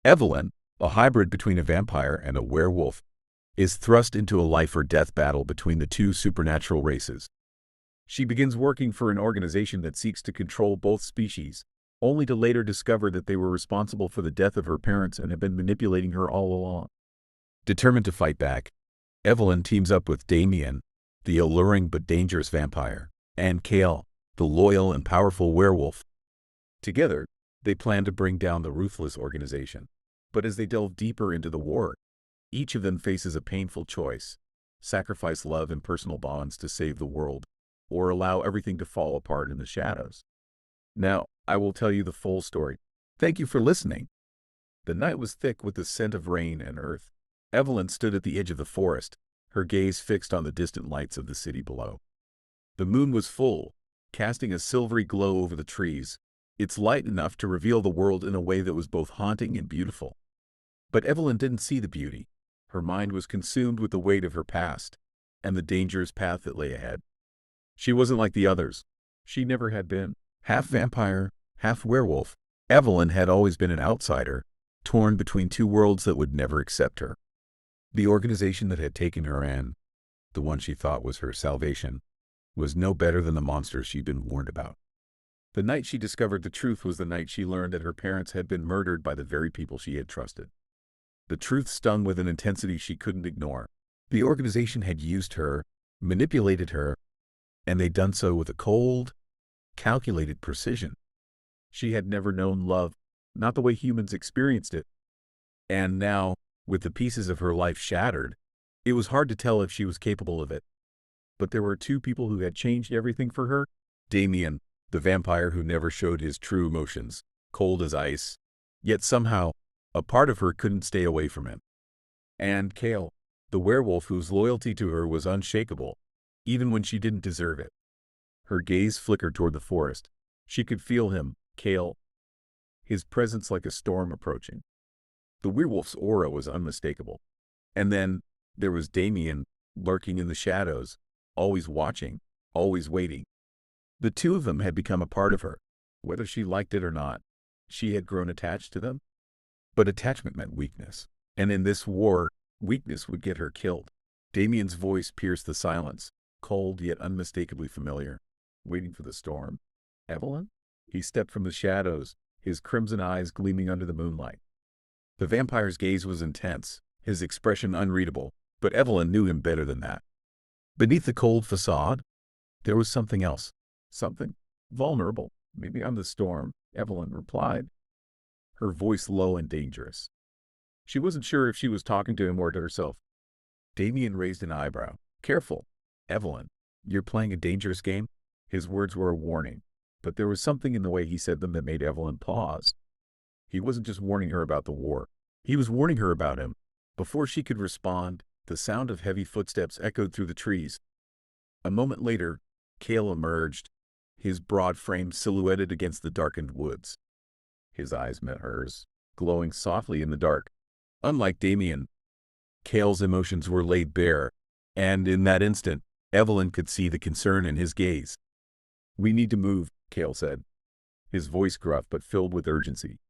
Evelyn, a hybrid between a vampire and a werewolf, is thrust into a life-or-death battle between the two supernatural races. She begins working for an organization that seeks to control both species, only to later discover that they were responsible for the death of her parents and have been manipulating her all along. Determined to fight back, Evelyn teams up with Damien, the alluring but dangerous vampire, and Kael, the loyal and powerful werewolf. Together, they plan to bring down the ruthless organization. But as they delve deeper into the war, each of them faces a painful choice: sacrifice love and personal bonds to save the world, or allow everything to fall apart in the shadows. Now, I will tell you the full story. Thank you for listening. The night was thick with the scent of rain and earth. Evelyn stood at the edge of the forest, her gaze fixed on the distant lights of the city below. The moon was full, casting a silvery glow over the trees, its light enough to reveal the world in a way that was both haunting and beautiful. But Evelyn didn't see the beauty. Her mind was consumed with the weight of her past and the dangerous path that lay ahead. She wasn't like the others. She never had been. Half vampire, half werewolf, Evelyn had always been an outsider, torn between two worlds that would never accept her. The organization that had taken her in, the one she thought was her salvation, was no better than the monsters she'd been warned about. The night she discovered the truth was the night she learned that her parents had been murdered by the very people she had trusted. The truth stung with an intensity she couldn't ignore. The organization had used her, manipulated her, and they'd done so with a cold, calculated precision. She had never known love, not the way humans experienced it. And now, with the pieces of her life shattered, it was hard to tell if she was capable of it. But there were two people who had changed everything for her: Damien, the vampire who never showed his true emotions, cold as ice, yet somehow, a part of her couldn't stay away from him. And Kael, the werewolf whose loyalty to her was unshakable, even when she didn't deserve it. Her gaze flickered toward the forest. She could feel him, Kael, his presence like a storm approaching. The werewolf's aura was unmistakable. And then there was Damien, lurking in the shadows, always watching, always waiting. The two of them had become a part of her. Whether she liked it or not, she had grown attached to them. But attachment meant weakness. And in this war, weakness would get her killed. Damien's voice pierced the silence, cold yet unmistakably familiar. Waiting for the storm. Evelyn? He stepped from the shadows, his crimson eyes gleaming under the moonlight. The vampire's gaze was intense, his expression unreadable, but Evelyn knew him better than that. Beneath the cold facade, there was something else. Something vulnerable. Maybe I'm the storm, Evelyn replied, her voice low and dangerous. She wasn't sure if she was talking to him or to herself. Damien raised an eyebrow. Careful, Evelyn. You're playing a dangerous game? His words were a warning, but there was something in the way he said them that made Evelyn pause. He wasn't just warning her about the war. He was warning her about him. Before she could respond, the sound of heavy footsteps echoed through the trees. A moment later, Kael emerged, his broad frame silhouetted against the darkened woods. His eyes met hers, glowing softly in the dark. Unlike Damien, Kael's emotions were laid bare, and in that instant, Evelyn could see the concern in his gaze. "We need to move," Kael said, his voice gruff but filled with urgency.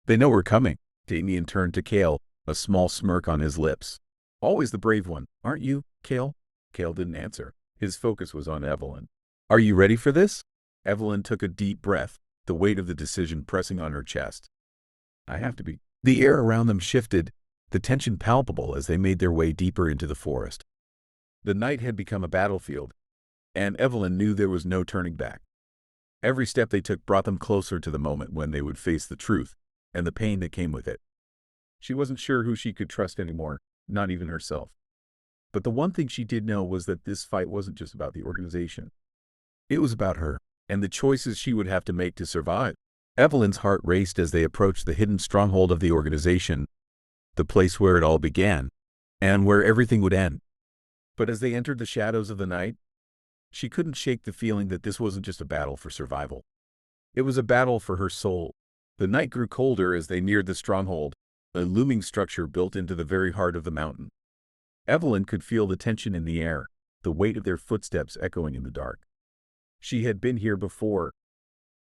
"They know we're coming." Damien turned to Kael, a small smirk on his lips. "Always the brave one, aren't you, Kael?" Kael didn't answer. His focus was on Evelyn. "Are you ready for this?" Evelyn took a deep breath, the weight of the decision pressing on her chest. "I have to be." The air around them shifted, the tension palpable as they made their way deeper into the forest. The night had become a battlefield, and Evelyn knew there was no turning back. Every step they took brought them closer to the moment when they would face the truth and the pain that came with it. She wasn't sure who she could trust anymore, not even herself. But the one thing she did know was that this fight wasn't just about the organization. It was about her, and the choices she would have to make to survive. Evelyn's heart raced as they approached the hidden stronghold of the organization, the place where it all began, and where everything would end. But as they entered the shadows of the night, she couldn't shake the feeling that this wasn't just a battle for survival. It was a battle for her soul. The night grew colder as they neared the stronghold, a looming structure built into the very heart of the mountain. Evelyn could feel the tension in the air, the weight of their footsteps echoing in the dark. She had been here before,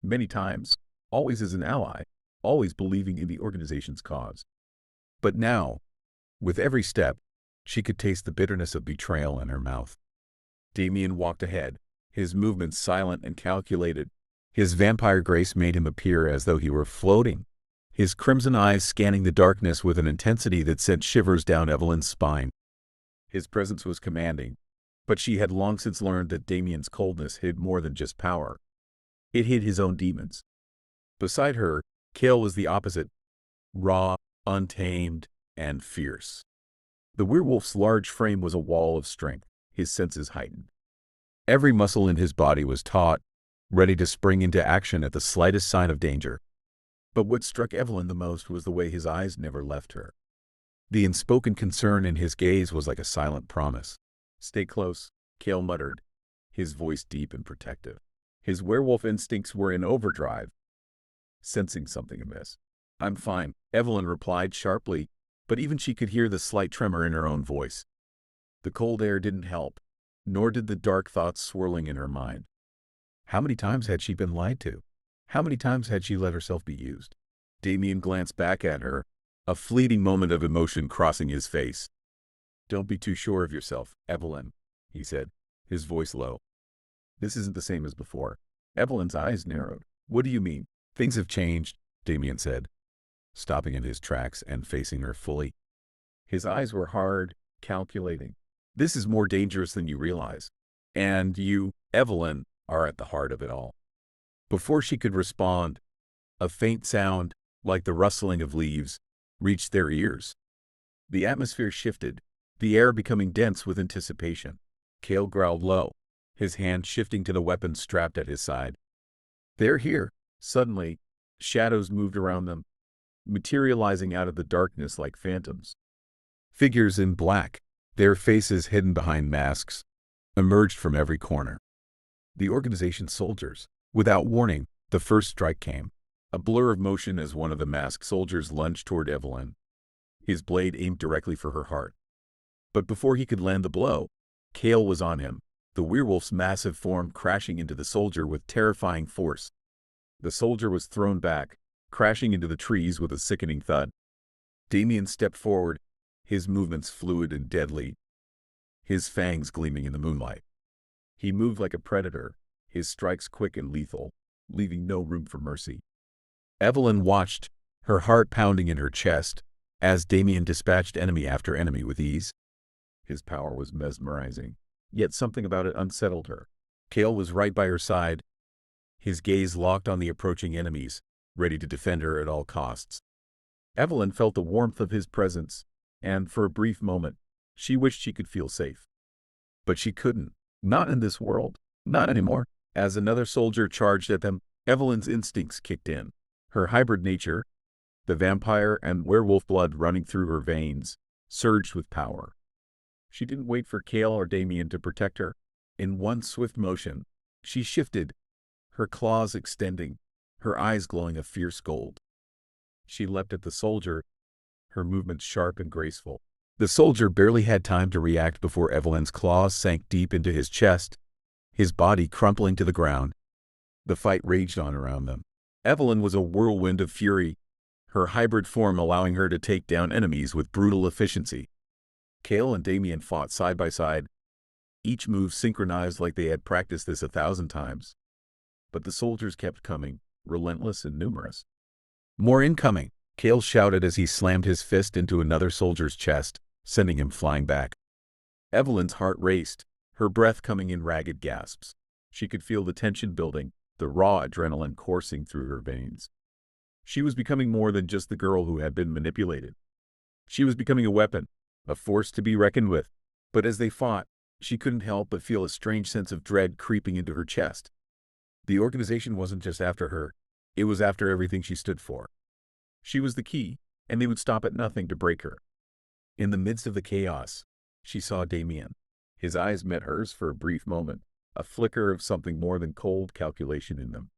many times, always as an ally, always believing in the organization's cause. But now, with every step, she could taste the bitterness of betrayal in her mouth. Damien walked ahead, his movements silent and calculated. His vampire grace made him appear as though he were floating, his crimson eyes scanning the darkness with an intensity that sent shivers down Evelyn's spine. His presence was commanding, but she had long since learned that Damien's coldness hid more than just power. It hid his own demons. Beside her, Kael was the opposite, raw, untamed, and fierce. The werewolf's large frame was a wall of strength, his senses heightened. Every muscle in his body was taut, ready to spring into action at the slightest sign of danger. But what struck Evelyn the most was the way his eyes never left her. The unspoken concern in his gaze was like a silent promise. "Stay close," Kael muttered, his voice deep and protective. His werewolf instincts were in overdrive, sensing something amiss. "I'm fine," Evelyn replied sharply, but even she could hear the slight tremor in her own voice. The cold air didn't help, nor did the dark thoughts swirling in her mind. How many times had she been lied to? How many times had she let herself be used? Damien glanced back at her, a fleeting moment of emotion crossing his face. "Don't be too sure of yourself, Evelyn," he said, his voice low. "This isn't the same as before." Evelyn's eyes narrowed. "What do you mean?" "Things have changed," Damien said, stopping in his tracks and facing her fully. His eyes were hard, calculating. "This is more dangerous than you realize. And you, Evelyn, are at the heart of it all." Before she could respond, a faint sound, like the rustling of leaves, reached their ears. The atmosphere shifted, the air becoming dense with anticipation. Kael growled low, his hand shifting to the weapon strapped at his side. "They're here." Suddenly, shadows moved around them, materializing out of the darkness like phantoms. Figures in black, their faces hidden behind masks, emerged from every corner. The organization's soldiers. Without warning, the first strike came. A blur of motion as one of the masked soldiers lunged toward Evelyn, his blade aimed directly for her heart. But before he could land the blow, Kael was on him, the werewolf's massive form crashing into the soldier with terrifying force. The soldier was thrown back, crashing into the trees with a sickening thud. Damien stepped forward, his movements fluid and deadly, his fangs gleaming in the moonlight. He moved like a predator, his strikes quick and lethal, leaving no room for mercy. Evelyn watched, her heart pounding in her chest, as Damien dispatched enemy after enemy with ease. His power was mesmerizing, yet something about it unsettled her. Kael was right by her side, his gaze locked on the approaching enemies, ready to defend her at all costs. Evelyn felt the warmth of his presence, and for a brief moment, she wished she could feel safe. But she couldn't. Not in this world. Not anymore. As another soldier charged at them, Evelyn's instincts kicked in. Her hybrid nature, the vampire and werewolf blood running through her veins, surged with power. She didn't wait for Kael or Damien to protect her. In one swift motion, she shifted, her claws extending, her eyes glowing a fierce gold. She leapt at the soldier, her movements sharp and graceful. The soldier barely had time to react before Evelyn's claws sank deep into his chest, his body crumpling to the ground. The fight raged on around them. Evelyn was a whirlwind of fury, her hybrid form allowing her to take down enemies with brutal efficiency. Kael and Damien fought side by side, each move synchronized like they had practiced this 1,000 times. But the soldiers kept coming, relentless and numerous. "More incoming!" Kael shouted as he slammed his fist into another soldier's chest, sending him flying back. Evelyn's heart raced, her breath coming in ragged gasps. She could feel the tension building, the raw adrenaline coursing through her veins. She was becoming more than just the girl who had been manipulated. She was becoming a weapon, a force to be reckoned with. But as they fought, she couldn't help but feel a strange sense of dread creeping into her chest. The organization wasn't just after her, it was after everything she stood for. She was the key, and they would stop at nothing to break her. In the midst of the chaos, she saw Damien. His eyes met hers for a brief moment, a flicker of something more than cold calculation in them.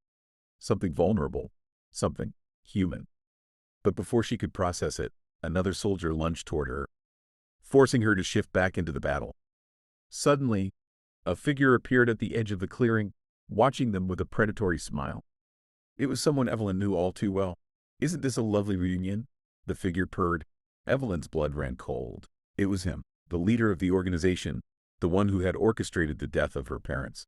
Something vulnerable, something human. But before she could process it, another soldier lunged toward her, forcing her to shift back into the battle. Suddenly, a figure appeared at the edge of the clearing, watching them with a predatory smile. It was someone Evelyn knew all too well. Isn't this a lovely reunion? The figure purred. Evelyn's blood ran cold. It was him, the leader of the organization, the one who had orchestrated the death of her parents,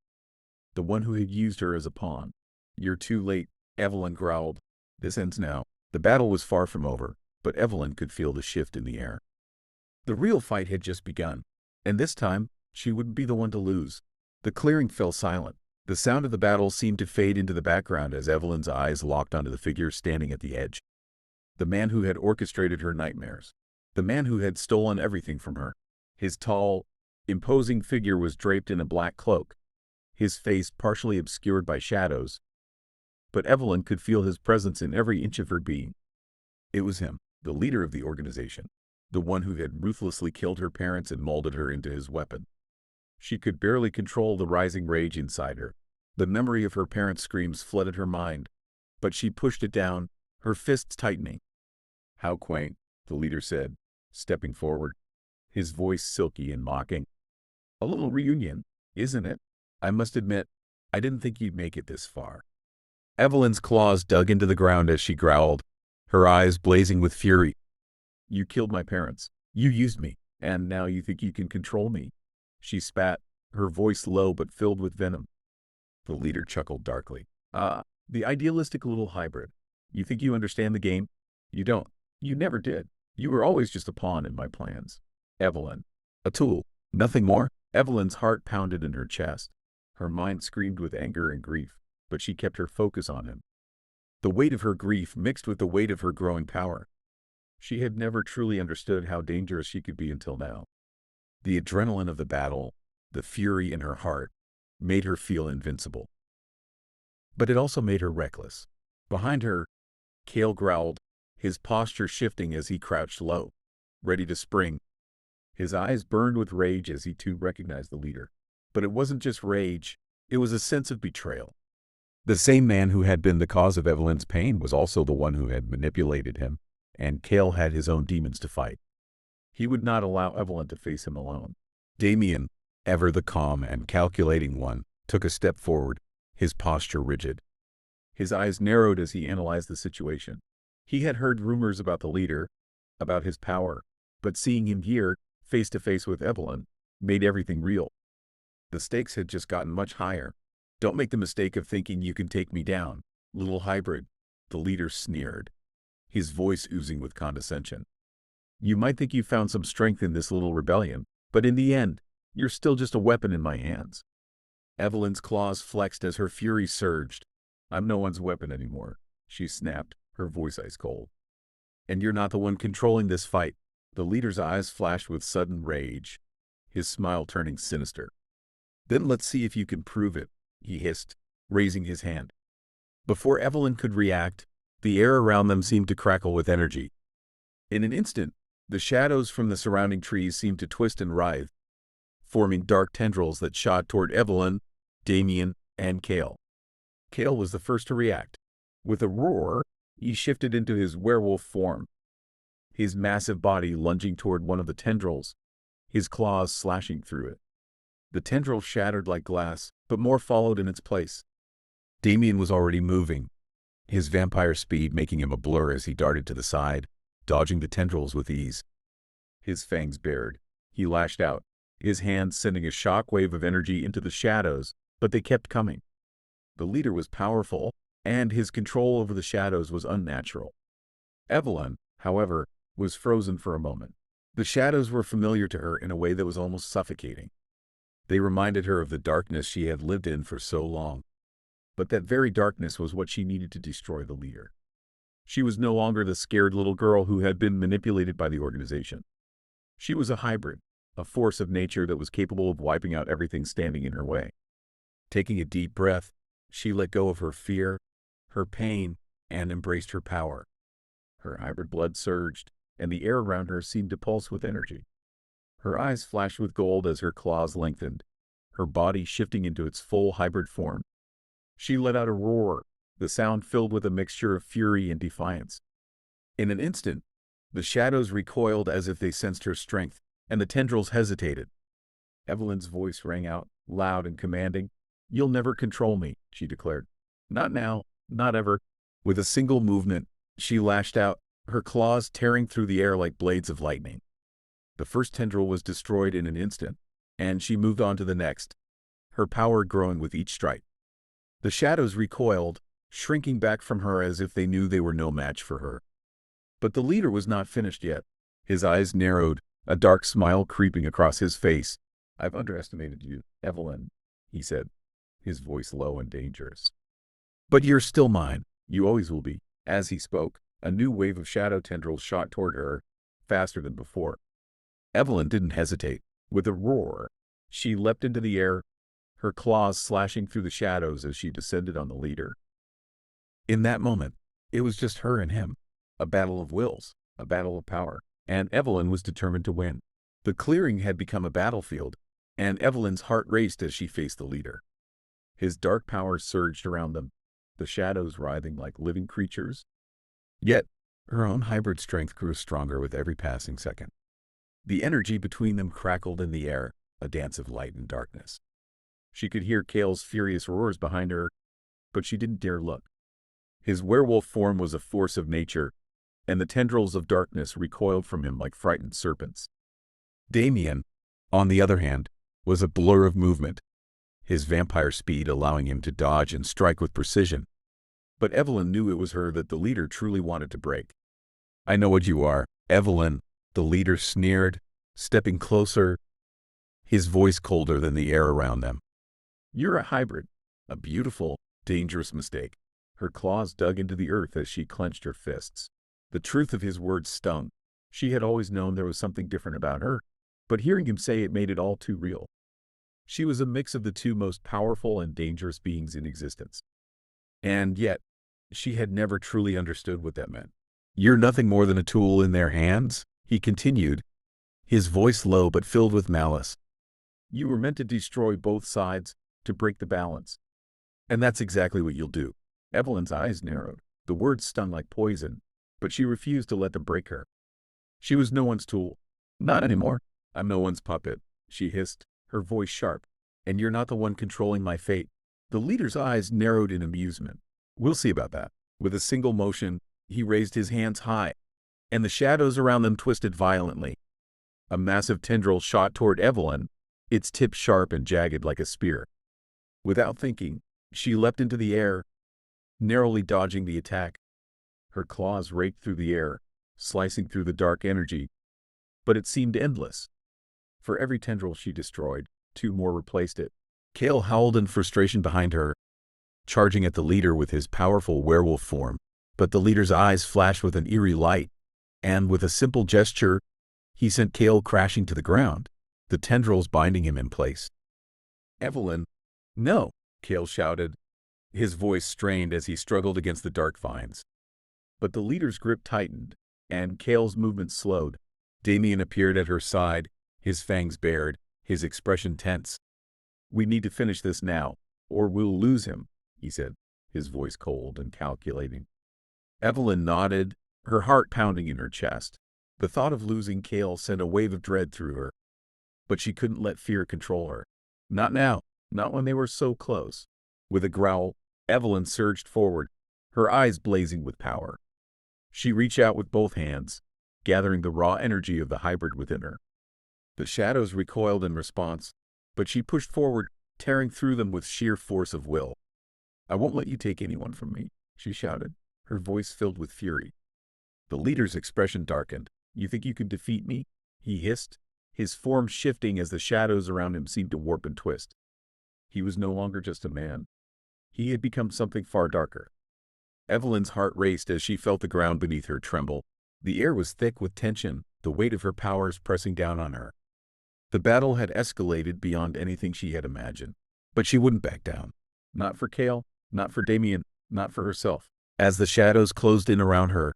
the one who had used her as a pawn. You're too late, Evelyn growled. This ends now. The battle was far from over, but Evelyn could feel the shift in the air. The real fight had just begun, and this time, she wouldn't be the one to lose. The clearing fell silent. The sound of the battle seemed to fade into the background as Evelyn's eyes locked onto the figure standing at the edge. The man who had orchestrated her nightmares. The man who had stolen everything from her. His tall, imposing figure was draped in a black cloak, his face partially obscured by shadows, but Evelyn could feel his presence in every inch of her being. It was him, the leader of the organization, the one who had ruthlessly killed her parents and molded her into his weapon. She could barely control the rising rage inside her. The memory of her parents' screams flooded her mind, but she pushed it down, her fists tightening. How quaint, the leader said, stepping forward, his voice silky and mocking. A little reunion, isn't it? I must admit, I didn't think you'd make it this far. Evelyn's claws dug into the ground as she growled, her eyes blazing with fury. You killed my parents. You used me, and now you think you can control me. She spat, her voice low but filled with venom. The leader chuckled darkly. The idealistic little hybrid. You think you understand the game? You don't. You never did. You were always just a pawn in my plans. Evelyn. A tool. Nothing more? Evelyn's heart pounded in her chest. Her mind screamed with anger and grief, but she kept her focus on him. The weight of her grief mixed with the weight of her growing power. She had never truly understood how dangerous she could be until now. The adrenaline of the battle, the fury in her heart, made her feel invincible. But it also made her reckless. Behind her, Kael growled, his posture shifting as he crouched low, ready to spring. His eyes burned with rage as he too recognized the leader. But it wasn't just rage, it was a sense of betrayal. The same man who had been the cause of Evelyn's pain was also the one who had manipulated him, and Kael had his own demons to fight. He would not allow Evelyn to face him alone. Damien, ever the calm and calculating one, took a step forward, his posture rigid. His eyes narrowed as he analyzed the situation. He had heard rumors about the leader, about his power, but seeing him here, face to face with Evelyn, made everything real. The stakes had just gotten much higher. Don't make the mistake of thinking you can take me down, little hybrid, the leader sneered, his voice oozing with condescension. You might think you found some strength in this little rebellion, but in the end, you're still just a weapon in my hands. Evelyn's claws flexed as her fury surged. I'm no one's weapon anymore, she snapped, her voice ice cold. And you're not the one controlling this fight. The leader's eyes flashed with sudden rage, his smile turning sinister. Then let's see if you can prove it, he hissed, raising his hand. Before Evelyn could react, the air around them seemed to crackle with energy. In an instant, the shadows from the surrounding trees seemed to twist and writhe, forming dark tendrils that shot toward Evelyn, Damien, and Kael. Kael was the first to react. With a roar, he shifted into his werewolf form, his massive body lunging toward one of the tendrils, his claws slashing through it. The tendril shattered like glass, but more followed in its place. Damien was already moving, his vampire speed making him a blur as he darted to the side, dodging the tendrils with ease. His fangs bared. He lashed out, his hands sending a shockwave of energy into the shadows, but they kept coming. The leader was powerful, and his control over the shadows was unnatural. Evelyn, however, was frozen for a moment. The shadows were familiar to her in a way that was almost suffocating. They reminded her of the darkness she had lived in for so long. But that very darkness was what she needed to destroy the leader. She was no longer the scared little girl who had been manipulated by the organization. She was a hybrid, a force of nature that was capable of wiping out everything standing in her way. Taking a deep breath, she let go of her fear, her pain, and embraced her power. Her hybrid blood surged, and the air around her seemed to pulse with energy. Her eyes flashed with gold as her claws lengthened, her body shifting into its full hybrid form. She let out a roar, the sound filled with a mixture of fury and defiance. In an instant, the shadows recoiled as if they sensed her strength, and the tendrils hesitated. Evelyn's voice rang out, loud and commanding. You'll never control me, she declared. Not now, not ever. With a single movement, She lashed out, her claws tearing through the air like blades of lightning. The first tendril was destroyed in an instant, and she moved on to the next, her power growing with each strike. The shadows recoiled, shrinking back from her as if they knew they were no match for her. But the leader was not finished yet. His eyes narrowed, a dark smile creeping across his face. "I've underestimated you, Evelyn," he said, his voice low and dangerous. "But you're still mine. You always will be." As he spoke, a new wave of shadow tendrils shot toward her, faster than before. Evelyn didn't hesitate. With a roar, she leapt into the air, her claws slashing through the shadows as she descended on the leader. In that moment, it was just her and him. A battle of wills, a battle of power, and Evelyn was determined to win. The clearing had become a battlefield, and Evelyn's heart raced as she faced the leader. His dark powers surged around them, the shadows writhing like living creatures. Yet, her own hybrid strength grew stronger with every passing second. The energy between them crackled in the air, a dance of light and darkness. She could hear Kael's furious roars behind her, but she didn't dare look. His werewolf form was a force of nature, and the tendrils of darkness recoiled from him like frightened serpents. Damien, on the other hand, was a blur of movement, his vampire speed allowing him to dodge and strike with precision. But Evelyn knew it was her that the leader truly wanted to break. "I know what you are, Evelyn," the leader sneered, stepping closer, his voice colder than the air around them. "You're a hybrid, a beautiful, dangerous mistake." Her claws dug into the earth as she clenched her fists. The truth of his words stung. She had always known there was something different about her, but hearing him say it made it all too real. She was a mix of the two most powerful and dangerous beings in existence. And yet, she had never truly understood what that meant. "You're nothing more than a tool in their hands," he continued, his voice low but filled with malice. "You were meant to destroy both sides, to break the balance. And that's exactly what you'll do." Evelyn's eyes narrowed. The words stung like poison, but she refused to let them break her. She was no one's tool. "Not anymore. I'm no one's puppet," she hissed, her voice sharp. "And you're not the one controlling my fate." The leader's eyes narrowed in amusement. "We'll see about that." With a single motion, he raised his hands high, and the shadows around them twisted violently. A massive tendril shot toward Evelyn, its tip sharp and jagged like a spear. Without thinking, she leapt into the air, narrowly dodging the attack. Her claws raked through the air, slicing through the dark energy, but it seemed endless. For every tendril she destroyed, two more replaced it. Kael howled in frustration behind her, charging at the leader with his powerful werewolf form, but the leader's eyes flashed with an eerie light, and with a simple gesture, he sent Kael crashing to the ground, the tendrils binding him in place. "Evelyn, no!" Kael shouted, his voice strained as he struggled against the dark vines. But the leader's grip tightened, and Kael's movement slowed. Damien appeared at her side, his fangs bared, his expression tense. "We need to finish this now, or we'll lose him," he said, his voice cold and calculating. Evelyn nodded, her heart pounding in her chest. The thought of losing Kael sent a wave of dread through her. But she couldn't let fear control her. Not now, not when they were so close. With a growl, Evelyn surged forward, her eyes blazing with power. She reached out with both hands, gathering the raw energy of the hybrid within her. The shadows recoiled in response, but she pushed forward, tearing through them with sheer force of will. "I won't let you take anyone from me," she shouted, her voice filled with fury. The leader's expression darkened. "You think you can defeat me?" he hissed, his form shifting as the shadows around him seemed to warp and twist. He was no longer just a man. He had become something far darker. Evelyn's heart raced as she felt the ground beneath her tremble. The air was thick with tension, the weight of her powers pressing down on her. The battle had escalated beyond anything she had imagined. But she wouldn't back down. Not for Kael, not for Damien, not for herself. As the shadows closed in around her,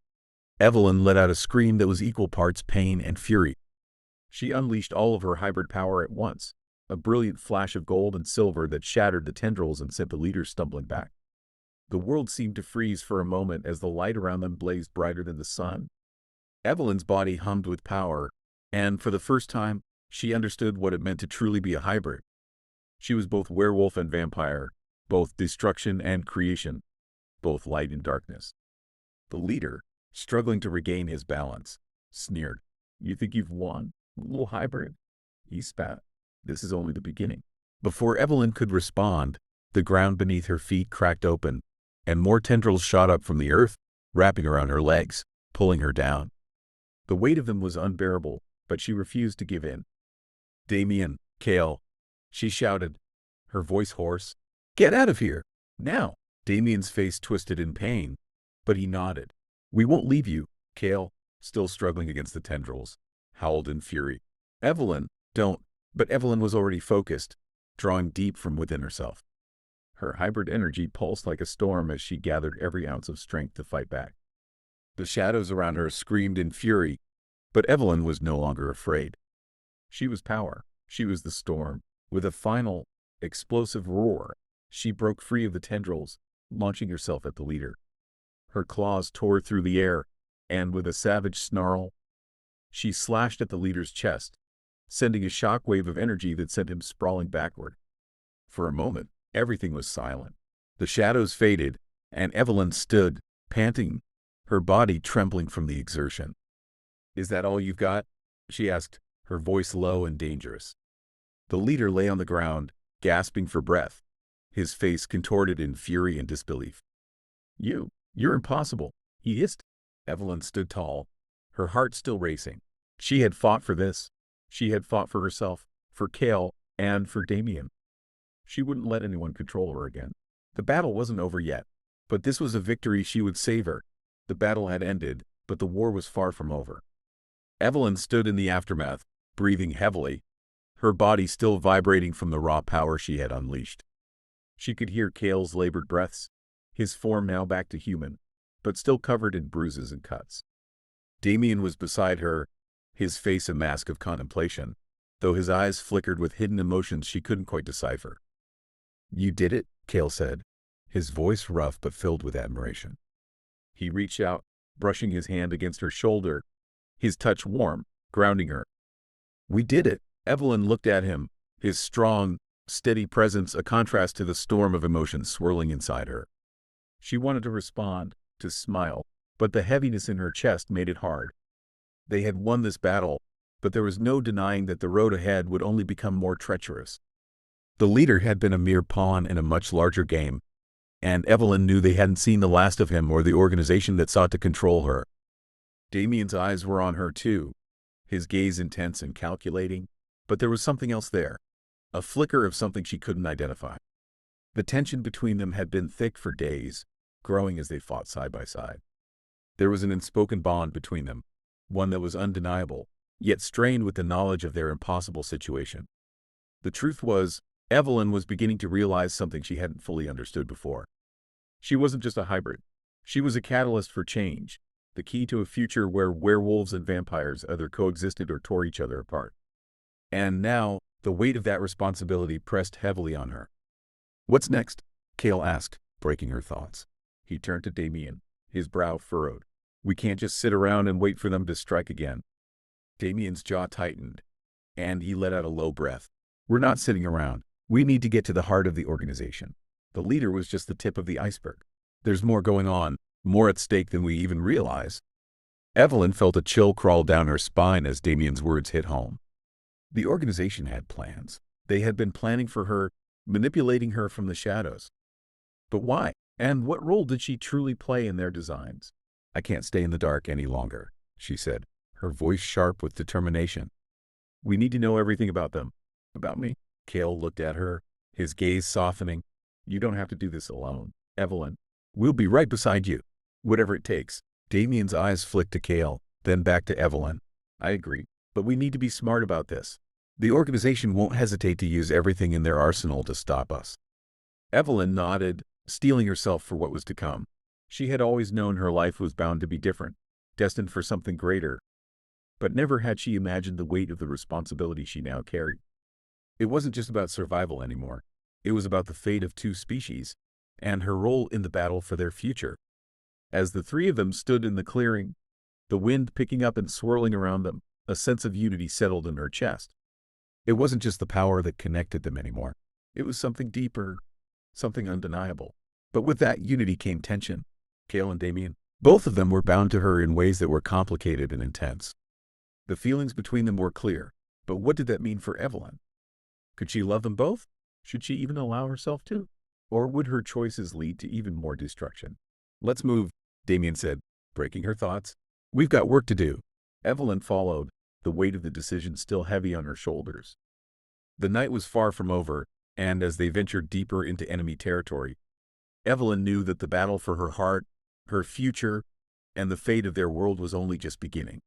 Evelyn let out a scream that was equal parts pain and fury. She unleashed all of her hybrid power at once, a brilliant flash of gold and silver that shattered the tendrils and sent the leaders stumbling back. The world seemed to freeze for a moment as the light around them blazed brighter than the sun. Evelyn's body hummed with power, and for the first time, she understood what it meant to truly be a hybrid. She was both werewolf and vampire, both destruction and creation, both light and darkness. The leader, struggling to regain his balance, sneered. You think you've won, little hybrid? He spat. This is only the beginning. Before Evelyn could respond, the ground beneath her feet cracked open, and more tendrils shot up from the earth, wrapping around her legs, pulling her down. The weight of them was unbearable, but she refused to give in. Damien, Kael, she shouted, her voice hoarse. Get out of here, now! Damien's face twisted in pain, but he nodded. We won't leave you, Kael, still struggling against the tendrils, howled in fury. Evelyn, don't. But Evelyn was already focused, drawing deep from within herself. Her hybrid energy pulsed like a storm as she gathered every ounce of strength to fight back. The shadows around her screamed in fury, but Evelyn was no longer afraid. She was power. She was the storm. With a final, explosive roar, she broke free of the tendrils, launching herself at the leader. Her claws tore through the air, and with a savage snarl, she slashed at the leader's chest, sending a shockwave of energy that sent him sprawling backward. For a moment, everything was silent. The shadows faded, and Evelyn stood, panting, her body trembling from the exertion. Is that all you've got? She asked, her voice low and dangerous. The leader lay on the ground, gasping for breath, his face contorted in fury and disbelief. You're impossible, he hissed. Evelyn stood tall, her heart still racing. She had fought for this. She had fought for herself, for Kael, and for Damien. She wouldn't let anyone control her again. The battle wasn't over yet, but this was a victory she would savor. The battle had ended, but the war was far from over. Evelyn stood in the aftermath, breathing heavily, her body still vibrating from the raw power she had unleashed. She could hear Kael's labored breaths, his form now back to human, but still covered in bruises and cuts. Damien was beside her, his face a mask of contemplation, though his eyes flickered with hidden emotions she couldn't quite decipher. You did it, Kael said, his voice rough but filled with admiration. He reached out, brushing his hand against her shoulder, his touch warm, grounding her. We did it. Evelyn looked at him, his strong, steady presence a contrast to the storm of emotions swirling inside her. She wanted to respond, to smile, but the heaviness in her chest made it hard. They had won this battle, but there was no denying that the road ahead would only become more treacherous. The leader had been a mere pawn in a much larger game, and Evelyn knew they hadn't seen the last of him or the organization that sought to control her. Damien's eyes were on her too, his gaze intense and calculating, but there was something else there, a flicker of something she couldn't identify. The tension between them had been thick for days, growing as they fought side by side. There was an unspoken bond between them, one that was undeniable, yet strained with the knowledge of their impossible situation. The truth was, Evelyn was beginning to realize something she hadn't fully understood before. She wasn't just a hybrid. She was a catalyst for change, the key to a future where werewolves and vampires either coexisted or tore each other apart. And now, the weight of that responsibility pressed heavily on her. What's next? Kael asked, breaking her thoughts. He turned to Damien, his brow furrowed. We can't just sit around and wait for them to strike again. Damien's jaw tightened, and he let out a low breath. We're not sitting around. We need to get to the heart of the organization. The leader was just the tip of the iceberg. There's more going on, more at stake than we even realize. Evelyn felt a chill crawl down her spine as Damien's words hit home. The organization had plans. They had been planning for her, manipulating her from the shadows. But why? And what role did she truly play in their designs? I can't stay in the dark any longer, she said, her voice sharp with determination. We need to know everything about them. About me? Kael looked at her, his gaze softening. You don't have to do this alone, Evelyn. We'll be right beside you, whatever it takes. Damien's eyes flicked to Kael, then back to Evelyn. I agree, but we need to be smart about this. The organization won't hesitate to use everything in their arsenal to stop us. Evelyn nodded, steeling herself for what was to come. She had always known her life was bound to be different, destined for something greater, but never had she imagined the weight of the responsibility she now carried. It wasn't just about survival anymore. It was about the fate of two species, and her role in the battle for their future. As the three of them stood in the clearing, the wind picking up and swirling around them, a sense of unity settled in her chest. It wasn't just the power that connected them anymore. It was something deeper, something undeniable. But with that unity came tension. Kael and Damien, Both of them were bound to her in ways that were complicated and intense. The feelings between them were clear, but what did that mean for Evelyn? Could she love them both? Should she even allow herself to? Or would her choices lead to even more destruction? Let's move, Damien said, breaking her thoughts. We've got work to do. Evelyn followed, the weight of the decision still heavy on her shoulders. The night was far from over, and as they ventured deeper into enemy territory, Evelyn knew that the battle for her heart, her future, and the fate of their world was only just beginning.